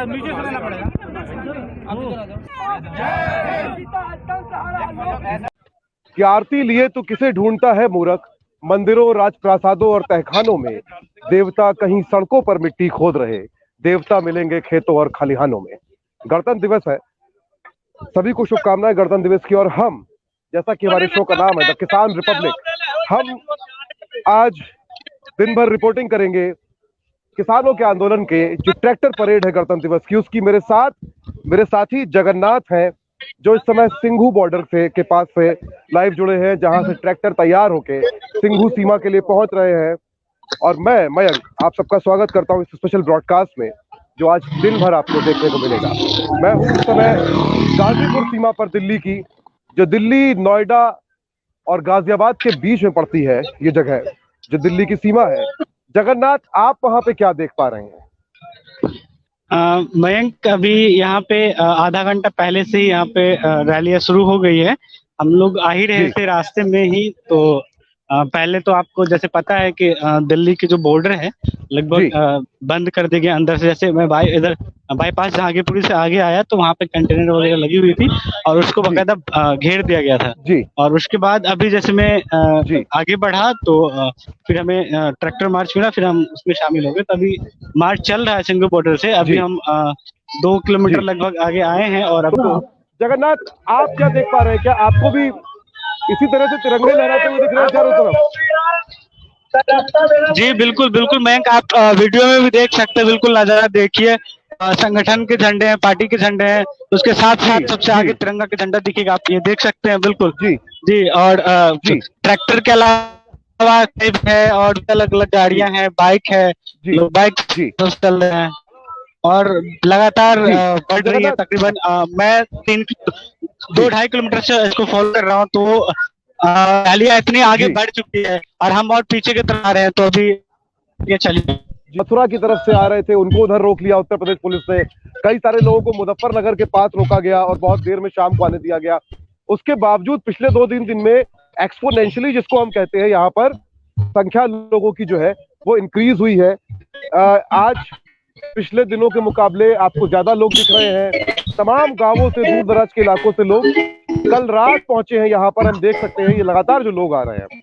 नीचे से लेना पड़ेगा। कि आरती लिए तो किसे ढूंढता है मूर्ख, मंदिरों राजप्रासादों और तहखानों में देवता कहीं सड़कों पर मिट्टी खोद रहे, देवता मिलेंगे खेतों और खलिहानों में। गणतंत्र दिवस है, सभी को शुभकामनाएं गणतंत्र दिवस की। और हम, जैसा कि हमारे शो का नाम है द किसान रिपब्लिक, हम आज दिन भर रिपोर्टिंग करेंगे किसानों के आंदोलन के जो ट्रैक्टर परेड है गणतंत्र दिवस की, उसकी। मेरे साथी जगन्नाथ हैं जो इस समय सिंघू बॉर्डर से के पास से लाइव जुड़े हैं, जहां से ट्रैक्टर तैयार होके सिंघू सीमा के लिए पहुंच रहे हैं। और मैं मयंक आप सबका स्वागत करता हूं इस स्पेशल ब्रॉडकास्ट में जो आज दिन भर आपको देखने को मिलेगा। मैं हूं इस समय गाजीपुर सीमा पर दिल्ली की, जो दिल्ली, नोएडा और गाजियाबाद के बीच में पड़ती है। ये जगह जो दिल्ली की सीमा है। जगन्नाथ, आप वहां पे क्या देख पा रहे हैं? मयंक, अभी यहाँ पे आधा घंटा पहले से ही यहाँ पे रैलियां शुरू हो गई है। हम लोग आ ही रहे थे रास्ते में ही, तो पहले तो आपको जैसे पता है कि दिल्ली की जो बॉर्डर है लगभग बंद कर दी गई अंदर से। जैसे मैं इधर बाईपास जहांगीरपुरी से आगे आया तो वहाँ पे कंटेनर वगैरह लगी हुई थी और उसको बकायदा घेर दिया गया था जी। और उसके बाद अभी जैसे मैं आगे बढ़ा तो फिर हमें ट्रैक्टर मार्च मिला, फिर हम उसमें शामिल हो गए। तो अभी मार्च चल रहा है सिंघू बॉर्डर से। अभी हम 2 किलोमीटर लगभग आगे आए हैं। और अब जगन्नाथ, आप क्या देख पा रहे हैं? क्या आपको भी इसी तरह से तिरंगे लहराते हुए दिख रहे हैं चारों तरफ? जी बिल्कुल बिल्कुल मयंक, आप वीडियो में भी देख सकते हैं। बिल्कुल नजारा देखिए, संगठन के झंडे हैं, पार्टी के झंडे हैं, उसके साथ साथ सबसे आगे तिरंगा का झंडा दिखेगा, आप ये देख सकते हैं। बिल्कुल जी। और ट्रैक्टर के अलावा है और अलग अलग गाड़ियां हैं, बाइक है, लोग बाइक चल रहे हैं और लगातार बढ़ रही है। तकरीबन मैं 2-2.5 किलोमीटर से इसको फॉलो कर रहा हूँ, तो रैलियां इतनी आगे बढ़ चुकी है और हम और पीछे की तरफ आ रहे हैं। तो अभी ये चलिए, मथुरा की तरफ से आ रहे थे, उनको उधर रोक लिया उत्तर प्रदेश पुलिस ने। कई सारे लोगों को मुजफ्फरनगर के पास रोका गया और बहुत देर में शाम को आने दिया गया। उसके बावजूद पिछले 2-3 दिन में एक्सपोनेंशियली, जिसको हम कहते हैं, यहाँ पर संख्या लोगों की जो है वो इंक्रीज हुई है। आज पिछले दिनों के मुकाबले आपको ज्यादा लोग दिख रहे हैं। तमाम गांवों से, दूर दराज के इलाकों से लोग कल रात पहुंचे हैं यहाँ पर। हम देख सकते हैं ये लगातार जो लोग आ रहे हैं।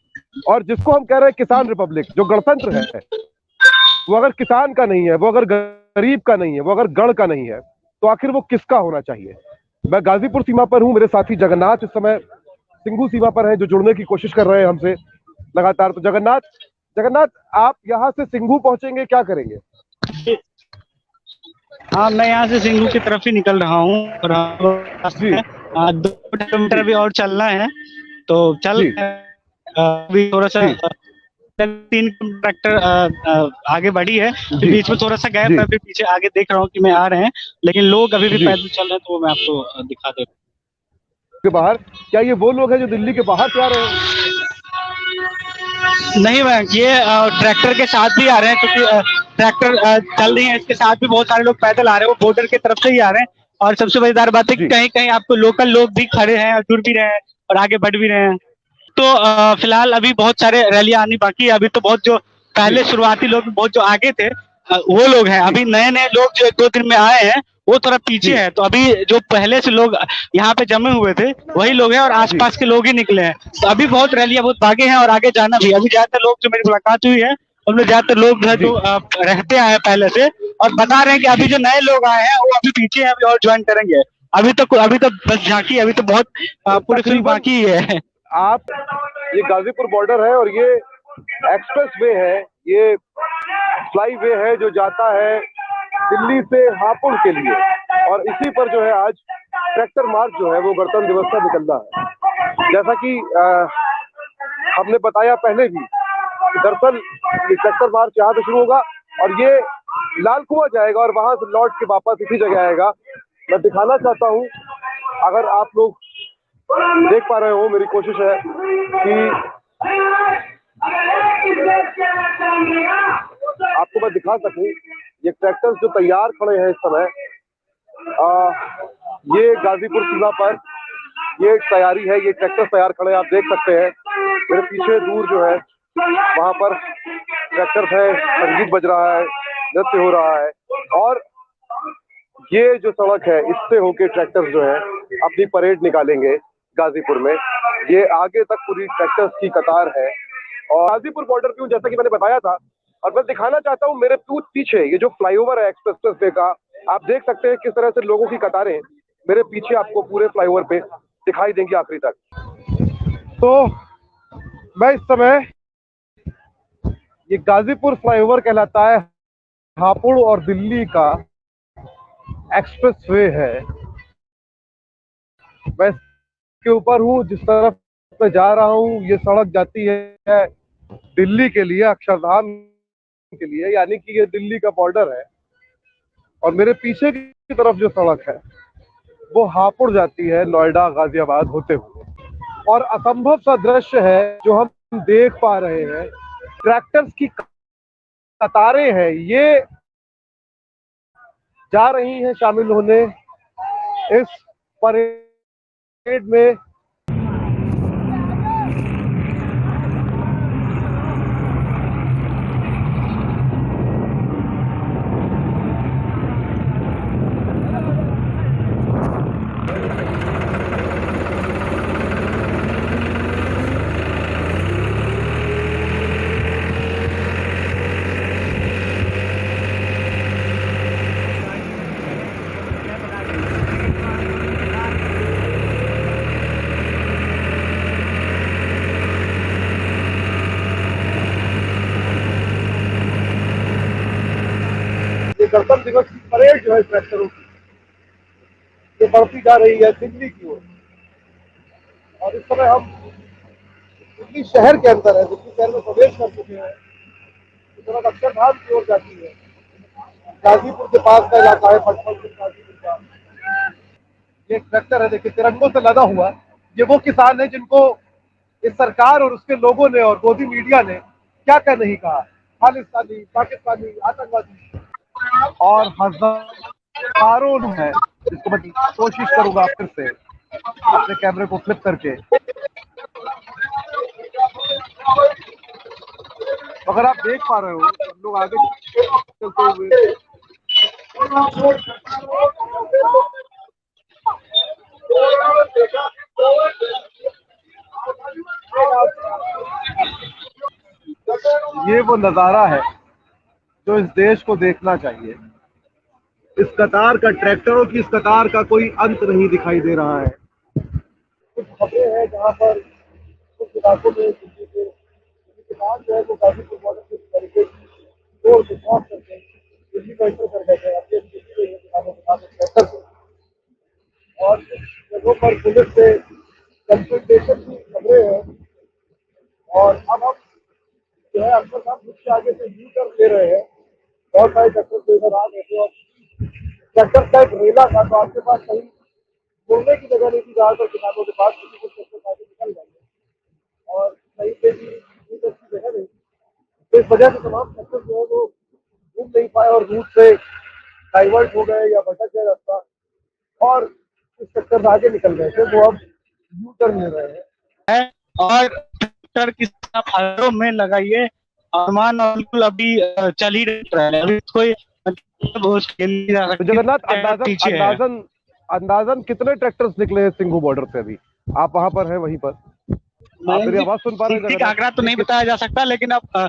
और जिसको हम कह रहे हैं किसान रिपब्लिक, जो गणतंत्र है, वो अगर किसान का नहीं है, वो अगर गरीब का नहीं है, वो अगर गण का नहीं है, तो आखिर वो किसका होना चाहिए? मैं गाजीपुर सीमा पर हूं, मेरे साथी जगन्नाथ इस समय सिंघू सीमा पर हैं, जो जुड़ने की कोशिश कर रहे हैं हमसे लगातार। तो जगन्नाथ, आप यहाँ से सिंघू पहुंचेंगे, क्या करेंगे? हाँ, मैं यहाँ से सिंघू की तरफ ही निकल रहा हूँ और 2 किलोमीटर भी और चलना है, तो चल अभी थोड़ा सा 3 ट्रैक्टर आगे बढ़ी है, बीच में थोड़ा सा गैप है। अभी पीछे आगे देख रहा हूँ कि मैं आ रहे हैं, लेकिन लोग अभी भी पैदल चल रहे हैं, तो मैं आपको दिखा देता हूँ। के बाहर क्या ये वो लोग हैं जो दिल्ली के बाहर से आ रहे हैं? नहीं मैम, ये ट्रैक्टर के साथ भी आ रहे हैं, क्योंकि ट्रैक्टर चल रही है, इसके साथ भी बहुत सारे लोग पैदल आ रहे हैं, वो बॉर्डर की तरफ से ही आ रहे हैं। और सबसे मजेदार बात है कि कहीं कहीं आपको लोकल लोग भी खड़े हैं और जुड़ भी रहे हैं और आगे बढ़ भी रहे हैं। तो फिलहाल अभी बहुत सारे रैलियां आनी बाकी है। अभी तो बहुत जो पहले शुरुआती लोग बहुत जो आगे थे वो लोग हैं। अभी नए नए लोग जो 1-2 दिन में आए हैं वो थोड़ा पीछे है। तो अभी जो पहले से लोग यहाँ पे जमे हुए थे वही लोग हैं और आसपास के लोग ही निकले हैं। तो अभी बहुत रैलियां बहुत भागे हैं और आगे जाना भी। अभी ज्यादातर लोग जो मेरी मुलाकात हुई है उनमें ज्यादातर लोग जो रहते आए पहले से और बता रहे हैं कि अभी जो नए लोग आए हैं वो अभी पीछे हैं, अभी और ज्वाइन करेंगे। अभी तो बस झांकी, अभी तो बहुत पूरे शुरू बाकी है। आप, ये गाजीपुर बॉर्डर है और ये एक्सप्रेस वे है, ये फ्लाई वे है जो जाता है दिल्ली से हापुड़ के लिए। और इसी पर जो है आज ट्रैक्टर मार्च जो है वो गणतंत्र दिवस का निकलना है। जैसा कि हमने बताया पहले भी, दरअसल ये ट्रैक्टर मार्च यहाँ से शुरू होगा और ये लाल कुआं जाएगा और वहां से लौट के वापस इसी जगह आएगा। मैं दिखाना चाहता हूँ, अगर आप लोग देख पा रहे हो, मेरी कोशिश है कि आपको मैं दिखा सकूं। ये ट्रैक्टर्स जो तैयार खड़े हैं इस समय, ये गाजीपुर सीमा पर ये तैयारी है। ये ट्रैक्टर्स तैयार खड़े हैं, आप देख सकते हैं। मेरे पीछे दूर जो है वहां पर ट्रैक्टर्स है, संगीत बज रहा है, नृत्य हो रहा है। और ये जो सड़क है इससे होके ट्रैक्टर जो है अपनी परेड निकालेंगे गाजीपुर में। ये आगे तक पूरी ट्रैक्टर्स की कतार है। और गाजीपुर बॉर्डर क्यों, जैसा कि मैंने बताया था, और मैं दिखाना चाहता हूँ मेरे पीछे ये जो फ्लाईओवर है एक्सप्रेस वे का, आप देख सकते हैं किस तरह से लोगों की कतारें मेरे पीछे आपको पूरे फ्लाईओवर पे दिखाई देंगी आखिरी तक। तो मैं इस समय, ये गाजीपुर फ्लाईओवर कहलाता है हापुड़ और दिल्ली का एक्सप्रेस वे है। मैं इसके ऊपर हूँ, जिस तरफ मैं जा रहा हूँ ये सड़क जाती है दिल्ली के लिए, अक्षरधाम के लिए, यानी कि ये दिल्ली का बॉर्डर है। और मेरे पीछे की तरफ जो सड़क है वो हापुड़ जाती है नोएडा गाजियाबाद होते हुए। और असंभव सा दृश्य है जो हम देख पा रहे हैं, ट्रैक्टर्स की कतारें हैं, ये जा रही हैं शामिल होने इस परेड में। गणतंत्र दिवस की परेड जो है ट्रैक्टरों की, ये बढ़ती जा रही है दिल्ली की ओर। और इस समय हम दिल्ली शहर के अंदर है, दिल्ली शहर में प्रवेश कर चुके हैं। इस तरफ अक्षरधाम की ओर जाती है, गाजीपुर के पास का इलाका है, पटना से गाजीपुर का। ये एक ट्रैक्टर है, देखिए तिरंगों से लदा हुआ। ये वो किसान है जिनको इस सरकार और उसके लोगों ने और मोदी मीडिया ने क्या क्या नहीं कहा, खालिस्तानी, पाकिस्तानी, आतंकवादी, और हजारों है, जिसको मैं कोशिश करूंगा फिर से अपने कैमरे को फ्लिप करके। अगर आप देख पा रहे हो हम लोग आगे चलते हुए, ये वो नजारा है जो इस देश को देखना चाहिए। इस कतार का, ट्रैक्टरों की इस कतार का कोई अंत नहीं दिखाई दे रहा है। कुछ खबरें हैं जहाँ पर कुछ इलाकों में दिल्ली के किसान जो है वो गाजीपुर बॉर्डर से तरीके की तोड़ के क्रॉस करके दिल्ली को एंटर कर गए थे अपने दिल्ली के किसानों के साथ ट्रैक्टर से। और जगहों पर पुलिस से कंसल्टेशन की खबरें हैं। और अब हम जो है अक्सर साहब मुझसे आगे से यू टर्न ले रहे हैं। बहुत सारे ट्रैक्टर से इधर आ गए थे और ट्रैक्टर का एक रेला था, तो आपके पास कहीं मुड़ने की जगह नहीं थी जहाँ पर किसानों के पास किसी को ट्रैक्टर आगे निकल जाएंगे और कहीं पे भी यू टर्न की जगह नहीं। तो इस वजह से तमाम ट्रैक्टर जो है वो घूम नहीं पाए और रूट से डाइवर्ट हो गए या भटक गए रास्ता, और इस ट्रैक्टर आगे निकल गए थे, वो अब यू टर्न ले रहे हैं। और ट्रैक्टर की हजारों में लगाइए, अनुमान और बिल्कुल अभी चल ही रहा है, अभी कोई तो जगन्नाथ, अंदाजन कितने ट्रैक्टर्स निकले हैं सिंघू बॉर्डर से? अभी आप वहां पर हैं, वहीं पर आप मेरी आवाज सुन पा रहे हैं? ठीक आंकड़ा तो नहीं बताया जा सकता, लेकिन अब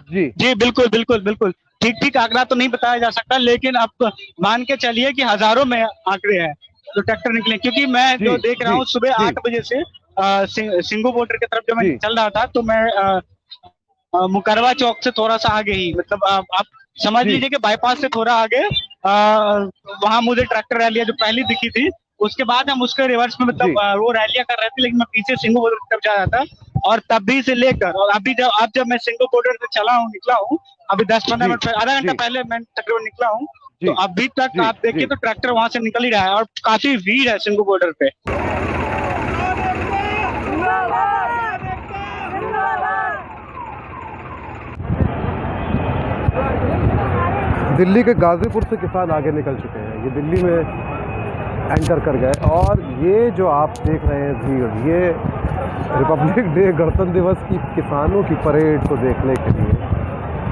जी बिल्कुल बिल्कुल बिल्कुल ठीक आंकड़ा तो नहीं बताया जा सकता, लेकिन अब मान के चलिए कि हजारों में आंकड़े हैं जो ट्रैक्टर निकले। क्योंकि मैं जो देख रहा हूँ सुबह 8 बजे से सिंघू बॉर्डर की तरफ जब मैं चल रहा था, तो मैं मुकरवा चौक से थोड़ा सा आगे ही, मतलब आप समझ लीजिए कि बाईपास से थोड़ा आगे वहां मुझे ट्रैक्टर रैलियां जो पहली दिखी थी, उसके बाद हम उसके रिवर्स में मतलब वो रैलियां कर रहे थे, लेकिन मैं पीछे सिंघू बॉर्डर की तरफ जा रहा था। और तभी से लेकर और अभी जब मैं सिंघू बॉर्डर से निकला हूँ अभी 10-15 मिनट आधा घंटा पहले मैं तकरीबन निकला हूँ, तो अभी तक आप देखिए तो ट्रैक्टर वहां से निकल ही रहा है और काफी भीड़ है सिंघू बॉर्डर पे। दिल्ली के गाजीपुर से किसान आगे निकल चुके हैं, ये दिल्ली में एंटर कर गए। और ये जो आप देख रहे हैं भीड़, ये रिपब्लिक डे, गणतंत्र दिवस की किसानों की परेड को देखने के लिए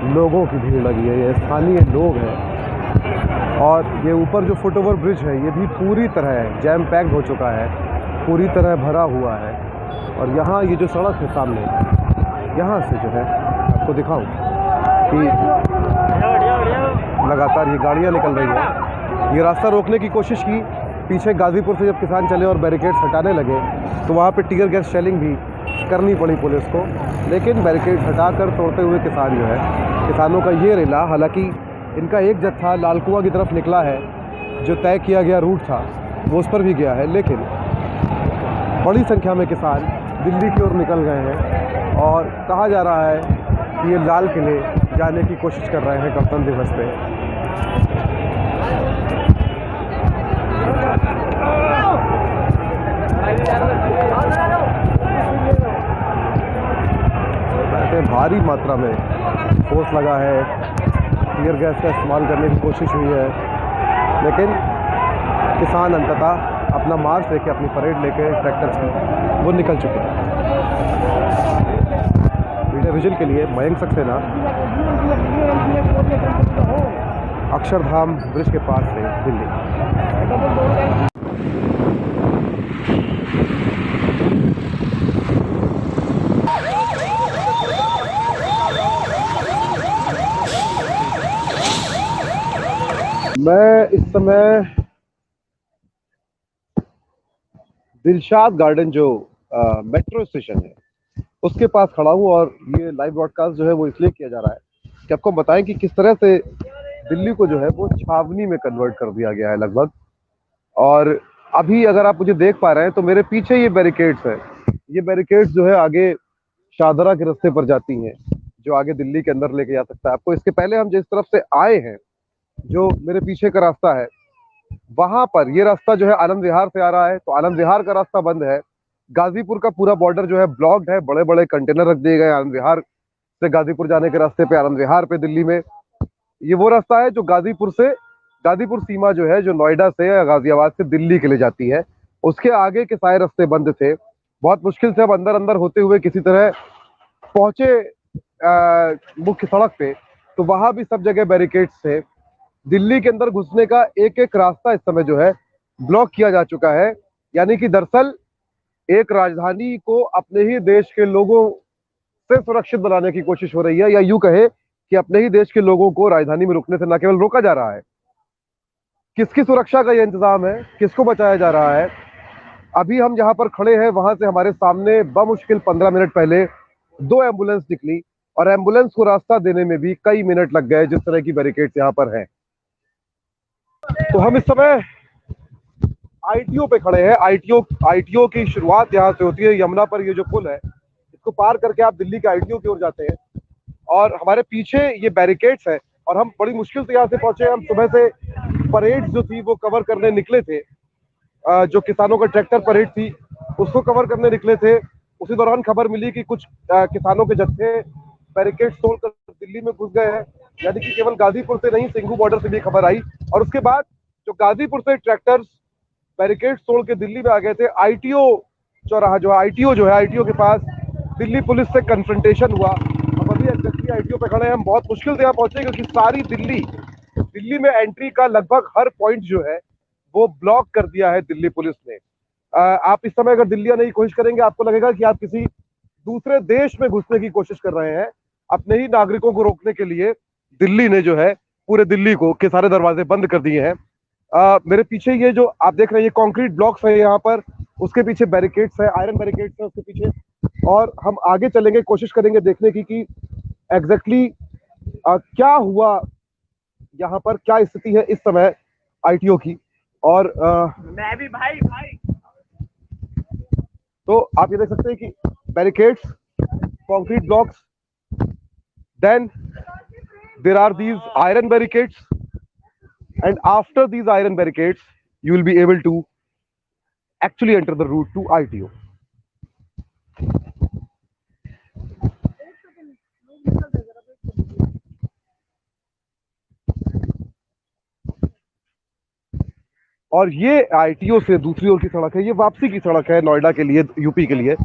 लोगों की भीड़ लगी है, ये स्थानीय लोग हैं। और ये ऊपर जो फुट ओवर ब्रिज है ये भी पूरी तरह जैम पैक्ड हो चुका है, पूरी तरह भरा हुआ है। और यहाँ ये जो सड़क है सामने, यहाँ से जो है आपको दिखाऊं कि लगातार ये गाड़ियाँ निकल रही हैं। ये रास्ता रोकने की कोशिश की, पीछे गाज़ीपुर से जब किसान चले और बैरिकेड्स हटाने लगे तो वहाँ पे टीयर गैस शेलिंग भी करनी पड़ी पुलिस को, लेकिन बैरिकेड हटाकर तोड़ते हुए किसान जो है, किसानों का ये रेला, हालांकि इनका एक जत्था लाल कुआं की तरफ निकला है, जो तय किया गया रूट था वो उस पर भी गया है, लेकिन बड़ी संख्या में किसान दिल्ली की ओर निकल गए हैं। और कहा जा रहा है कि ये लाल किले जाने की कोशिश कर रहे हैं गणतंत्र दिवस पे। भारी मात्रा में फोर्स लगा है, टीयर गैस का इस्तेमाल करने की कोशिश हुई है, लेकिन किसान अंततः अपना मार्च लेके, अपनी परेड लेके ट्रैक्टर से वो निकल चुके हैं। मीडिया विजन के लिए मयंक सक्सेना, अक्षरधाम ब्रिज के पास से दिल्ली। मैं इस समय दिलशाद गार्डन जो मेट्रो स्टेशन है उसके पास खड़ा हूँ, और ये लाइव ब्रॉडकास्ट जो है वो इसलिए किया जा रहा है कि आपको बताएं कि किस तरह से दिल्ली को जो है वो छावनी में कन्वर्ट कर दिया गया है लगभग। और अभी अगर आप मुझे देख पा रहे हैं तो मेरे पीछे ये बैरिकेड्स है, ये बैरिकेड्स जो है आगे शाहदरा के रास्ते पर जाती हैं, जो आगे दिल्ली के अंदर लेके जा सकता है आपको। इसके पहले हम जिस तरफ से आए हैं, जो मेरे पीछे का रास्ता है, वहां पर ये रास्ता जो है आनंद विहार से आ रहा है, तो आनंद विहार का रास्ता बंद है। गाजीपुर का पूरा बॉर्डर जो है ब्लॉक्ड है, बड़े बड़े कंटेनर रख दिए गए आनंद विहार से गाजीपुर जाने के रास्ते पे, आनंद विहार पे दिल्ली में। ये वो रास्ता है जो गाजीपुर सीमा जो है, जो नोएडा से या गाजियाबाद से दिल्ली के लिए जाती है, उसके आगे के सारे रास्ते बंद थे। बहुत मुश्किल से अब अंदर अंदर होते हुए किसी तरह पहुंचे मुख्य सड़क पे, तो वहां भी सब जगह बैरिकेड्स थे। दिल्ली के अंदर घुसने का एक एक रास्ता इस समय जो है ब्लॉक किया जा चुका है, यानी कि दरअसल एक राजधानी को अपने ही देश के लोगों से सुरक्षित बनाने की कोशिश हो रही है, या यूं कहे कि अपने ही देश के लोगों को राजधानी में रुकने से न केवल रोका जा रहा है, किसकी सुरक्षा का यह इंतजाम है, किसको बचाया जा रहा है। अभी हम जहां पर खड़े हैं वहां से हमारे सामने बमुश्किल 15 मिनट पहले 2 एम्बुलेंस निकली, और एम्बुलेंस को रास्ता देने में भी कई मिनट लग गए, जिस तरह की बैरिकेड्स यहाँ पर हैं। तो हम इस समय आईटीओ पे खड़े हैं। आईटीओ की शुरुआत यहाँ से होती है, यमुना पर ये जो पुल है, इसको पार करके आप दिल्ली के आईटीओ की ओर जाते हैं, और हमारे पीछे ये बैरिकेड्स है, और हम बड़ी मुश्किल से यहाँ से पहुंचे। हम सुबह से परेड जो थी वो कवर करने निकले थे, जो किसानों का ट्रैक्टर परेड थी उसको कवर करने निकले थे। उसी दौरान खबर मिली कि कुछ किसानों के जत्थे बैरिकेड तोड़कर दिल्ली में घुस गए हैं, यानी कि केवल गाजीपुर से नहीं, सिंघू बॉर्डर से भी खबर आई। और उसके बाद जो गाजीपुर से ट्रैक्टर्स बैरिकेड तोड़ के दिल्ली में आ गए थे, आईटीओ चौराहा जो है, आईटीओ के पास दिल्ली पुलिस से कन्फ्रंटेशन हुआ। अब अभी एग्जैक्टली आईटीओ पे खड़े हैं, हम बहुत मुश्किल से यहाँ पहुंचे क्योंकि सारी दिल्ली में एंट्री का लगभग हर पॉइंट जो है वो ब्लॉक कर दिया है दिल्ली पुलिस ने। आप इस समय अगर दिल्ली आने की कोशिश करेंगे, आपको लगेगा कि आप किसी दूसरे देश में घुसने की कोशिश कर रहे हैं। अपने ही नागरिकों को रोकने के लिए दिल्ली ने जो है पूरे दिल्ली के सारे दरवाजे बंद कर दिए हैं। मेरे पीछे ये जो आप देख रहे हैं, ये कंक्रीट ब्लॉक्स है यहाँ पर, उसके पीछे बैरिकेड्स है, आयरन बैरिकेड्स है उसके पीछे। और हम आगे चलेंगे, कोशिश करेंगे देखने की कि एग्जैक्टली क्या हुआ यहाँ पर, क्या स्थिति है इस समय आईटीओ की। और मैं भी भाई तो आप ये देख सकते हैं कि barricades, concrete blocks, then there are these iron barricades, and after these iron barricades you will be able to actually enter the route to ITO. और ये आईटीओ से दूसरी ओर की सड़क है, ये वापसी की सड़क है नोएडा के लिए, यूपी के लिए।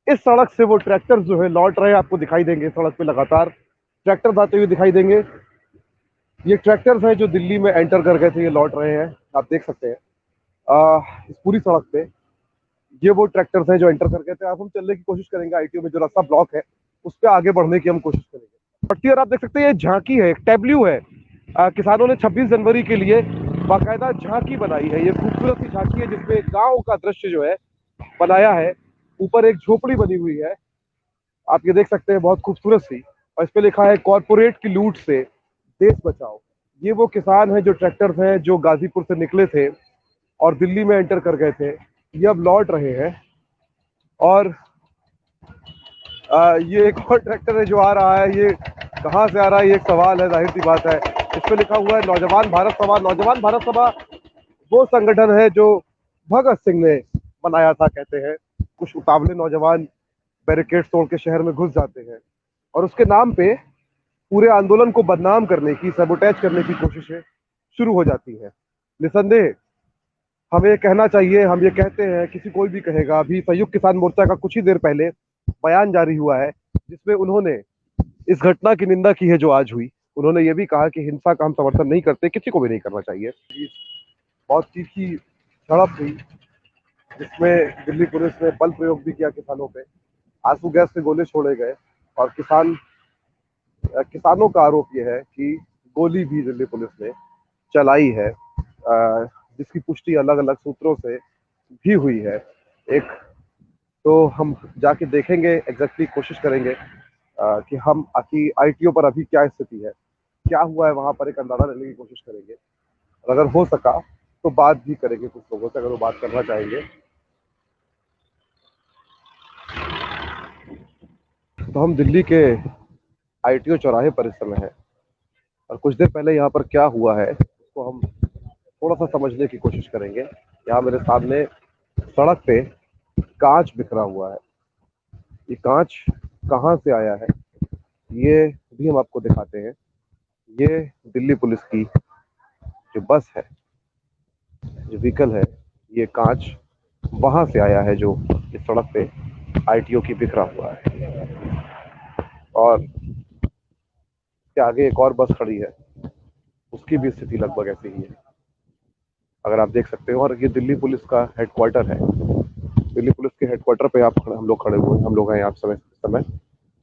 इस सड़क से वो ट्रैक्टर्स जो है लौट रहे हैं, आपको दिखाई देंगे सड़क पे लगातार। ट्रैक्टर आते हुए दिखाई देंगे। ये ट्रैक्टर्स हैं जो दिल्ली में एंटर कर गए थे, ये लौट रहे हैं, आप देख सकते हैं इस पूरी सड़क पे। ये वो ट्रैक्टर्स हैं जो एंटर कर गए थे। अब हम चलने की कोशिश करेंगे, आईटीओ में जो रास्ता ब्लॉक है उस पर आगे बढ़ने की हम कोशिश करेंगे। पट्टी और आप देख सकते हैं ये झांकी है, एक टैब्ल्यू है। किसानों ने 26 जनवरी के लिए बाकायदा झांकी बनाई है। ये खूबसूरत सी झांकी है जिसमें गांव का दृश्य जो है बनाया है। ऊपर एक झोपड़ी बनी हुई है, आप ये देख सकते हैं, बहुत खूबसूरत सी। और इस पे लिखा है कॉरपोरेट की लूट से देश बचाओ। ये वो किसान हैं जो ट्रैक्टर्स हैं जो गाजीपुर से निकले थे और दिल्ली में एंटर कर गए थे, ये अब लौट रहे हैं। और ये एक और ट्रैक्टर है जो आ रहा है, ये कहाँ से आ रहा है ये एक सवाल है, जाहिर सी बात है। इस पे लिखा हुआ है नौजवान भारत सभा। नौजवान भारत सभा वो संगठन है जो भगत सिंह ने बनाया था, कहते हैं। कुछ उतावले नौजवान बैरिकेड तोड़ के शहर में घुस जाते हैं और उसके नाम पे पूरे आंदोलन को बदनाम करने की, सबोटेज करने की कोशिशें शुरू हो जाती हैं। निसंदेह हमें ये कहना चाहिए, हम ये कहते हैं, किसी कोई भी कहेगा। अभी संयुक्त किसान मोर्चा का कुछ ही देर पहले बयान जारी हुआ है जिसमें उन्होंने इस घटना की निंदा की है जो आज हुई। उन्होंने ये भी कहा कि हिंसा का हम समर्थन नहीं करते, किसी को भी नहीं करना चाहिए। बहुत तीखी झड़प हुई जिसमें दिल्ली पुलिस ने बल प्रयोग भी किया किसानों पे, आंसू गैस से गोले छोड़े गए। और किसानों का आरोप यह है कि गोली भी दिल्ली पुलिस ने चलाई है, जिसकी पुष्टि अलग अलग सूत्रों से भी हुई है। एक तो हम जाके देखेंगे, एग्जैक्टली कोशिश करेंगे कि हम आईटीओ पर अभी क्या स्थिति है, क्या हुआ है वहां पर, एक अंदाजा लेने की कोशिश करेंगे। और अगर हो सका तो बात भी करेंगे कुछ लोगों से, अगर वो बात करना चाहेंगे। तो हम दिल्ली के आईटीओ चौराहे पर इस समय है और कुछ देर पहले यहाँ पर क्या हुआ है उसको हम थोड़ा सा समझने की कोशिश करेंगे। यहाँ मेरे सामने सड़क पे कांच बिखरा हुआ है। ये कांच कहाँ से आया है ये भी हम आपको दिखाते हैं। ये दिल्ली पुलिस की जो बस है, जो व्हीकल है, ये कांच वहां से आया है जो इस सड़क पे आईटीओ की बिखरा हुआ है। और इसके आगे एक और बस खड़ी है, उसकी भी स्थिति लगभग ऐसी ही है, अगर आप देख सकते हो। और ये दिल्ली पुलिस का हेडक्वार्टर है। दिल्ली पुलिस के हेडक्वार्टर पे हम लोग खड़े हुए हैं। हम लोग हैं यहाँ समय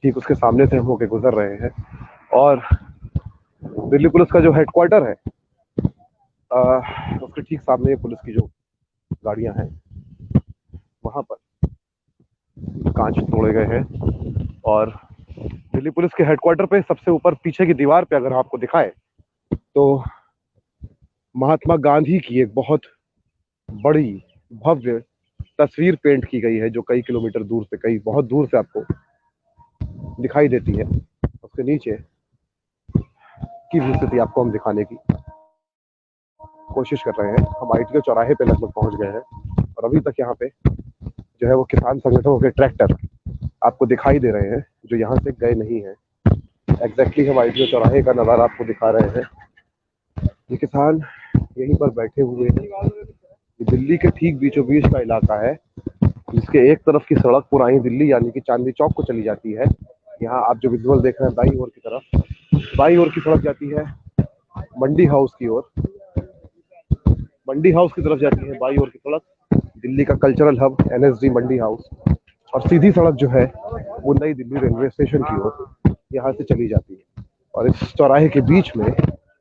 ठीक उसके सामने से हम होके गुजर रहे हैं। और दिल्ली पुलिस का जो हेडक्वार्टर है उसके ठीक सामने पुलिस की जो गाड़ियां हैं वहां पर कांच तोड़े गए हैं। और दिल्ली पुलिस के हेडक्वार्टर पे सबसे ऊपर पीछे की दीवार पे अगर आपको दिखाए तो महात्मा गांधी की एक बहुत बड़ी भव्य तस्वीर पेंट की गई है जो कई किलोमीटर दूर से, कई बहुत दूर से आपको दिखाई देती है। उसके नीचे की भी स्थिति आपको हम दिखाने की कोशिश कर रहे हैं। हम आईटीओ चौराहे पे लगभग पहुंच गए हैं और अभी तक यहाँ पे जो है वो किसान संगठनों के ट्रैक्टर आपको दिखाई दे रहे हैं जो यहाँ से गए नहीं हैं। एग्जैक्टली हम आईटीओ चौराहे का नज़ारा आपको दिखा रहे हैं। ये किसान यहीं पर बैठे हुए हैं। ये दिल्ली के ठीक बीचों बीच का इलाका है जिसके एक तरफ की सड़क पुरानी दिल्ली यानी कि चांदनी चौक को चली जाती है। यहाँ आप जो विजुअल देख रहे हैं दाईं ओर की तरफ, बाईं ओर की सड़क जाती है मंडी हाउस की ओर, मंडी हाउस की तरफ जाती है बाईं ओर की सड़क दिल्ली का कल्चरल हब एनएसडी मंडी हाउस। और सीधी सड़क जो है वो नई दिल्ली रेलवे स्टेशन की ओर यहाँ से चली जाती है। और इस चौराहे के बीच में,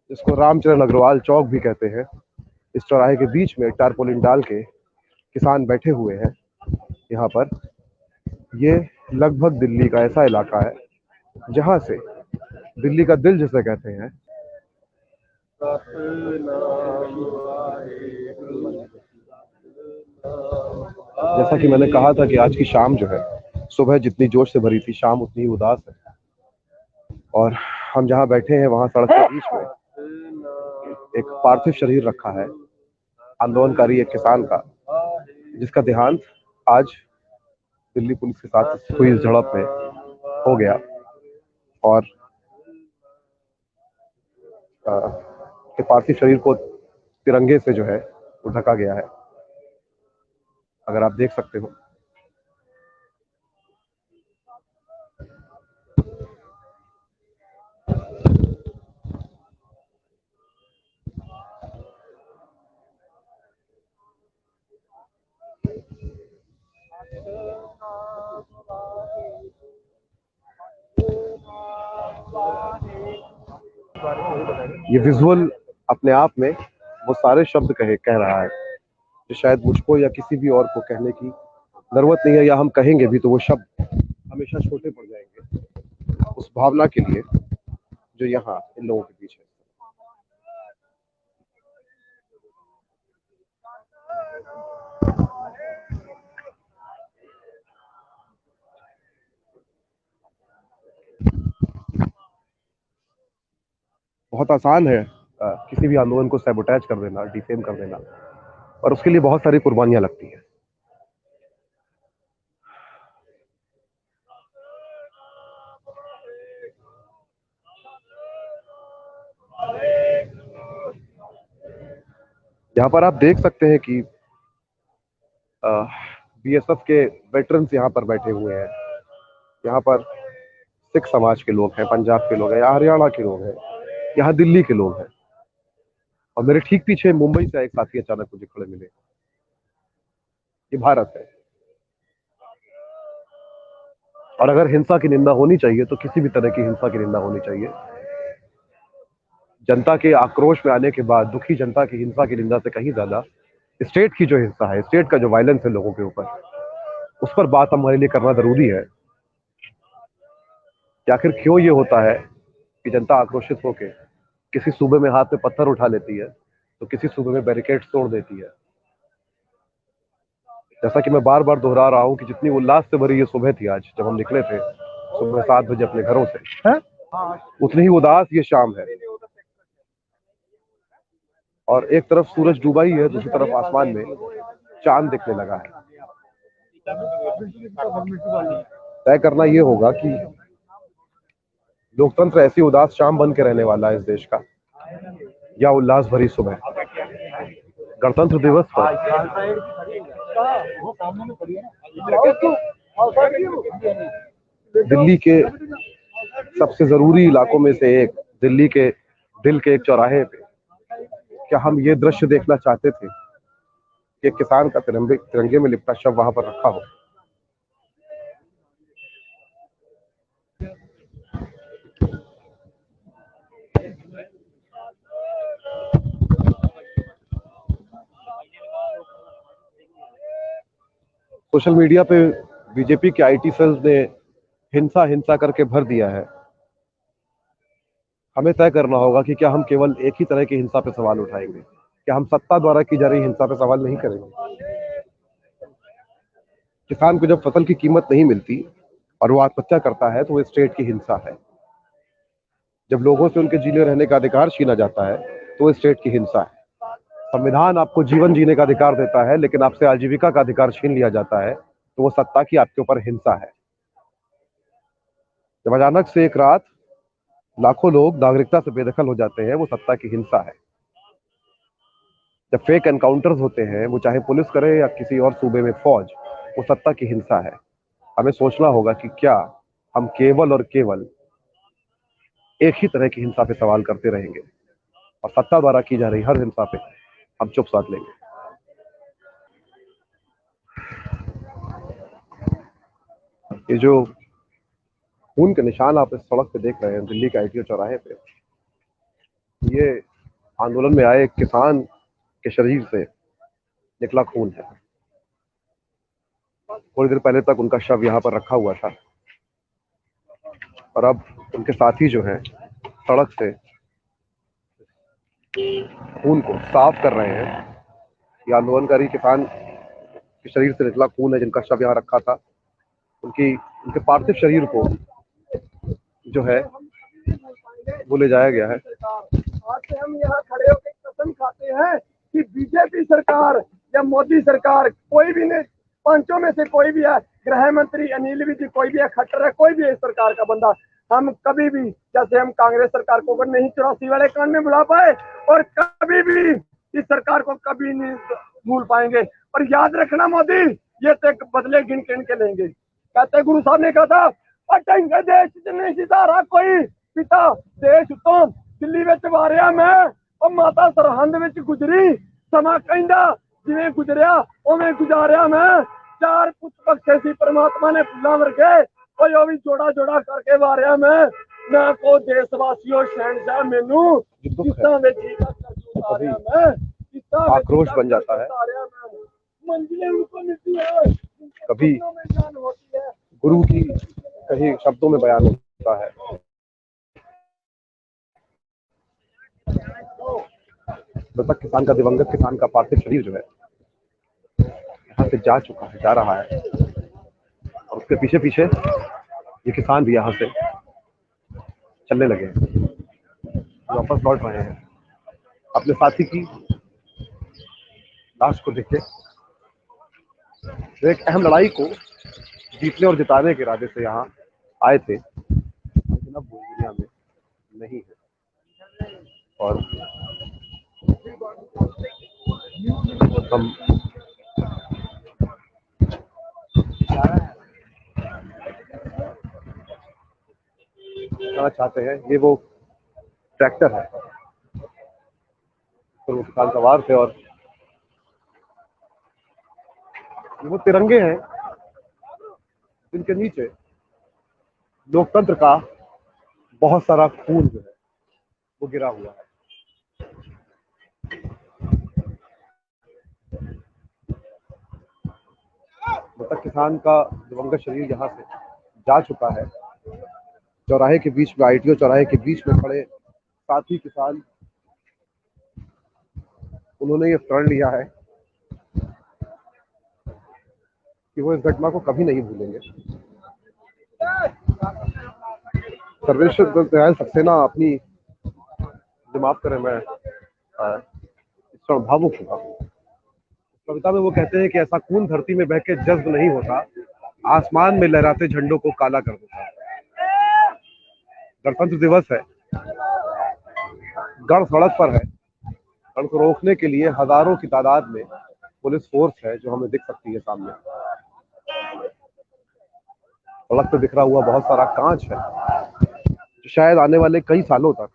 जिसको रामचरण अग्रवाल चौक भी कहते हैं, इस चौराहे के बीच में टारपोलिन डाल के किसान बैठे हुए हैं यहाँ पर। ये लगभग दिल्ली का ऐसा इलाका है जहाँ से दिल्ली का दिल जिसे कहते हैं, जैसा कि मैंने कहा था कि आज की शाम जो है सुबह जितनी जोश से भरी थी, शाम उतनी ही उदास है। और हम जहाँ बैठे हैं वहां सड़क के बीच में एक पार्थिव शरीर रखा है आंदोलनकारी एक किसान का, जिसका देहांत आज दिल्ली पुलिस के साथ हुई इस झड़प में हो गया। और के पार्थिव शरीर को तिरंगे से जो है वो ढका गया है, अगर आप देख सकते हो। ये विजुअल अपने आप में वो सारे शब्द कह रहा है जो शायद मुझको या किसी भी और को कहने की जरूरत नहीं है, या हम कहेंगे भी तो वो शब्द हमेशा छोटे पड़ जाएंगे उस भावना के लिए जो यहाँ इन लोगों के बीच है। बहुत आसान है किसी भी आंदोलन को सैबोटेज कर देना, डिफेम कर देना, और उसके लिए बहुत सारी कुर्बानियां लगती हैं। यहाँ पर आप देख सकते हैं कि बीएसएफ के वेटरन्स यहाँ पर बैठे हुए हैं। यहाँ पर सिख समाज के लोग हैं, पंजाब के लोग हैं, यहाँ हरियाणा के लोग हैं, यहाँ दिल्ली के लोग हैं, और मेरे ठीक पीछे मुंबई से एक साथी अचानक मुझे खड़े मिले। ये भारत है, और अगर हिंसा की निंदा होनी चाहिए तो किसी भी तरह की हिंसा की निंदा होनी चाहिए। जनता के आक्रोश में आने के बाद दुखी जनता की हिंसा की निंदा से कहीं ज्यादा स्टेट की जो हिंसा है, स्टेट का जो वायलेंस है लोगों के ऊपर, उस पर बात हमारे लिए करना जरूरी है कि आखिर क्यों ये होता है कि जनता आक्रोशित होकर किसी सूबे में हाथ में पत्थर उठा लेती है तो किसी सूबे में बैरिकेड्स तोड़ देती है। जैसा कि मैं बार बार दोहरा रहा हूं कि जितनी उल्लास से भरी ये सुबह थी आज जब हम निकले थे सुबह 7 बजे अपने घरों से, उतनी ही उदास ये शाम है। और एक तरफ सूरज डूबा ही है, दूसरी तरफ आसमान में चांद दिखने लगा है। तय करना ये होगा कि लोकतंत्र ऐसी उदास शाम बन के रहने वाला है इस देश का, या उल्लास भरी सुबह। गणतंत्र दिवस पर दिल्ली के सबसे जरूरी इलाकों में से एक, दिल्ली के दिल के एक चौराहे पे, क्या हम ये दृश्य देखना चाहते थे कि एक किसान का तिरंगे में लिपटा शव वहां पर रखा हो? सोशल मीडिया पे बीजेपी के आईटी सेल्स ने हिंसा हिंसा करके भर दिया है। हमें तय करना होगा कि क्या हम केवल एक ही तरह की हिंसा पे सवाल उठाएंगे, क्या हम सत्ता द्वारा की जा रही हिंसा पे सवाल नहीं करेंगे। किसान को जब फसल की कीमत नहीं मिलती और वो आत्महत्या करता है तो वो स्टेट की हिंसा है। जब लोगों से उनके जीने रहने का अधिकार छीना जाता है तो वो स्टेट की हिंसा है। संविधान आपको जीवन जीने का अधिकार देता है, लेकिन आपसे आजीविका का अधिकार छीन लिया जाता है तो वो सत्ता की आपके ऊपर हिंसा है। जब अचानक से एक रात लाखों लोग नागरिकता से बेदखल हो जाते हैं, वो सत्ता की हिंसा है। जब फेक एनकाउंटर्स होते हैं, वो चाहे पुलिस करे या किसी और सूबे में फौज, वो सत्ता की हिंसा है। हमें सोचना होगा कि क्या हम केवल और केवल एक ही तरह की हिंसा पे सवाल करते रहेंगे और सत्ता द्वारा की जा रही हर हिंसा पे हम चुप साध लेंगे। ये जो खून के निशान आप इस सड़क पे देख रहे हैं दिल्ली के आईटीओ चौराहे पे, ये आंदोलन में आए एक किसान के शरीर से निकला खून है। थोड़ी देर पहले तक उनका शव यहाँ पर रखा हुआ था और अब उनके साथी जो हैं सड़क से खून को साफ कर रहे हैं। ये आंदोलनकारी किसान के शरीर से निकला खून है जिनका शव यहाँ रखा था। उनके पार्थिव शरीर को जो है वो ले जाया गया है। आज से हम यहाँ खड़े होकर कसम खाते हैं कि बीजेपी सरकार या मोदी सरकार, कोई भी नहीं, पांचों में से कोई भी है, गृह मंत्री अनिल विज, कोई भी है, खट्टर है, कोई भी है इस सरकार का बंदा, हम कभी भी, जैसे हम कांग्रेस सरकार को नहीं 84 वाले कांड में बुला पाए और कभी भी इस सरकार को कभी नहीं भूल पाएंगे। और याद रखना मोदी, ये तक बदले गिन गिन के लेंगे। कहते गुरु साहब ने कहा था, अटेंगे देश नहीं सितारा कोई पिता देश तो दिल्ली में वारिया मैं और माता सरहंद में गुजरी समा कहंदा जिवें गुजरिया उवें गुजारिया मैं। 4 पुत्र बख्शे सी परमात्मा ने फुल्लां वर्गे, और भी जोड़ा जोड़ा करके वारिया मैं। मैं को देशवासियों शहनशाह मैनू जो दुख है, कितना में जीवन का जूता कभी रहा मैं कितना में आक्रोश जीवन बन का जाता है, जूता रहा मैं। मंजिलें उनको मिलती है जिनके कभी सपनों में जान होती है। गुरु की कहीं शब्दों में बयान होता है। जब तक किसान का, दिवंगत किसान का पार्थिव शरीर जो है यहाँ से जा चुका है, जा रहा है, और उसके पीछे पीछे ये किसान भी यहाँ से चलने लगे हैं, वापस लौट रहे हैं अपने साथी की लाश को देख के। एक अहम लड़ाई को जीतने और जिताने के इरादे से यहाँ आए थे, लेकिन अब वो दुनिया में नहीं है। और हम कहना चाहते हैं, ये वो ट्रैक्टर है तो वो किसान सवार थे, और वो तिरंगे हैं जिनके नीचे लोकतंत्र का बहुत सारा खून जो है वो गिरा हुआ है। जब तक किसान का दिवंगत शरीर यहाँ से जा चुका है, चौराहे के बीच में, ITO चौराहे के बीच में खड़े साथी किसान, उन्होंने ये प्रण लिया है कि वो इस घटना को कभी नहीं भूलेंगे। सर्वेश्वर दयाल सक्सेना अपनी, माफ करें मैं इस क्षण भावुक हुआ। कविता में वो कहते हैं कि ऐसा खून धरती में बह के जज्ब नहीं होता, आसमान में लहराते झंडों को काला कर देता। गणतंत्र दिवस है, गण सड़क पर है, गण को रोकने के लिए हजारों की तादाद में पुलिस फोर्स है जो हमें दिख सकती है सामने। सड़क पे बिखरा हुआ बहुत सारा कांच है जो शायद आने वाले कई सालों तक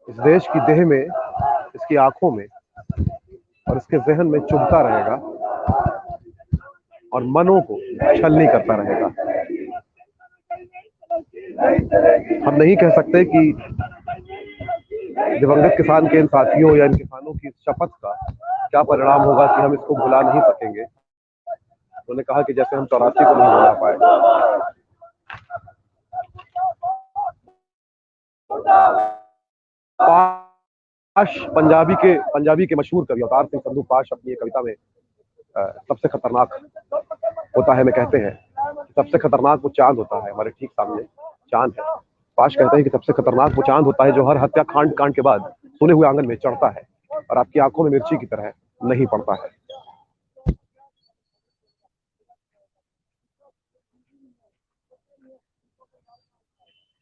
इस देश की देह में, इसकी आंखों में और इसके जहन में चुभता रहेगा और मनों को छलनी करता रहेगा। हम नहीं कह सकते कि दिवंगत किसान के इन साथियों या इन किसानों की शपथ का क्या परिणाम होगा कि हम इसको भुला नहीं सकेंगे। उन्होंने कहा कि जैसे हम 84 को नहीं भुला पाए, पाश पंजाबी के मशहूर कवि अवतार सिंह संधू पाश अपनी कविता में सबसे खतरनाक होता है में कहते हैं कि सबसे खतरनाक वो चांद होता है, हमारे ठीक सामने चांद है। पाश कहते हैं कि सबसे खतरनाक वो चांद होता है जो हर हत्या कांड के बाद सोने हुए आंगन में चढ़ता है और आपकी आंखों में मिर्ची की तरह नहीं पड़ता है।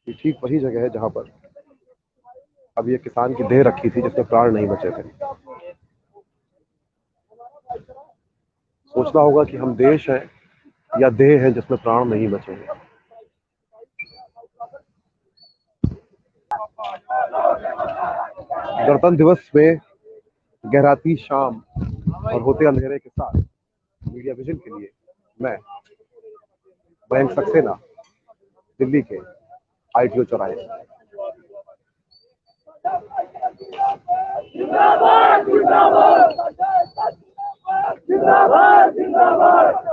ये ठीक वही जगह है जहां पर अब ये किसान की देह रखी थी जिसमें प्राण नहीं बचे थे। सोचना होगा कि हम देश हैं या देह है जिसमें प्राण नहीं बचे हैं। गणतंत्र दिवस में गहराती शाम और होते अंधेरे के साथ मीडिया विजन के लिए मैं मयंक सक्सेना, दिल्ली के ITO चौराहे। जिंदाबाद जिंदाबाद जिंदाबाद जिंदाबाद।